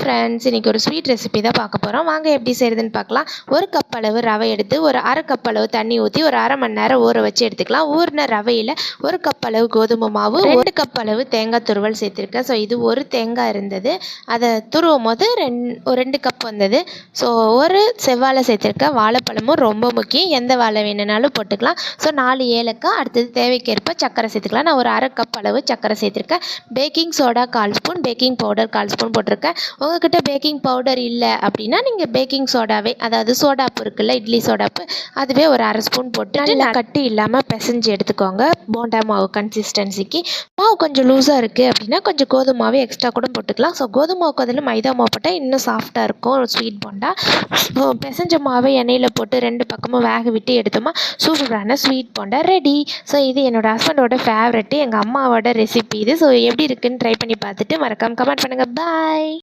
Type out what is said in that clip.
Friends, இன்றைக்கி ஒரு sweet recipe தான் பார்க்க போகிறோம். வாங்க எப்படி செய்கிறதுன்னு பார்க்கலாம். ஒரு கப் அளவு ரவை எடுத்து ஒரு அரை கப் அளவு தண்ணி ஊற்றி ஒரு அரை மணி நேரம் ஊற வச்சு எடுத்துக்கலாம். ஊறின ரவையில் ஒரு கப் அளவு கோதுமை மாவு, 2 கப் அளவு தேங்காய் துருவல் சேர்த்துருக்கேன். ஸோ இது ஒரு தேங்காய் இருந்தது, அதை துருவும் போது 2 கப் வந்தது. ஸோ ஒரு செவ்வாழை சேர்த்துருக்கேன். வாழைப்பழமும் ரொம்ப முக்கியம், எந்த வாழை வேணுனாலும் போட்டுக்கலாம். ஸோ 4 ஏலக்காய், அடுத்தது தேவைக்கேற்ப சர்க்கரை சேர்த்துக்கலாம். நான் ஒரு அரை கப் அளவு சர்க்கரை சேர்த்துருக்கேன். Baking soda 1/4 spoon, baking powder 1/4 spoon போட்டிருக்கேன். உங்ககிட்ட பேக்கிங் பவுடர் இல்லை அப்படின்னா நீங்கள் பேக்கிங் சோடாவே, அதாவது சோடாப்பு இருக்குல்ல, இட்லி சோடாப்பு, அதுவே ஒரு அரை ஸ்பூன் போட்டு நல்லா கட்டி இல்லாமல் பிசைஞ்சு எடுத்துக்கோங்க. போண்டா மாவு கன்சிஸ்டன்சிக்கு. மாவு கொஞ்சம் லூஸாக இருக்குது அப்படின்னா கொஞ்சம் கோதுமை மாவு எக்ஸ்ட்ரா கூட போட்டுக்கலாம். ஸோ கோதுமை மாவுக்கு அதில் மைதா மாவு போட்டால் இன்னும் சாஃப்டாக இருக்கும் ஸ்வீட் போண்டா. பிசைஞ்ச மாவை எண்ணெயில் போட்டு 2 பக்கமும் வேக விட்டு எடுத்தோமா சூப்பரான ஸ்வீட் போண்டா ரெடி. ஸோ இது என்னோடய ஹஸ்பண்டோட ஃபேவரெட்டு, எங்கள் அம்மாவோட ரெசிபி இது. ஸோ எப்படி இருக்குன்னு ட்ரை பண்ணி பார்த்துட்டு மறக்காம கமெண்ட் பண்ணுங்கள். பாய்.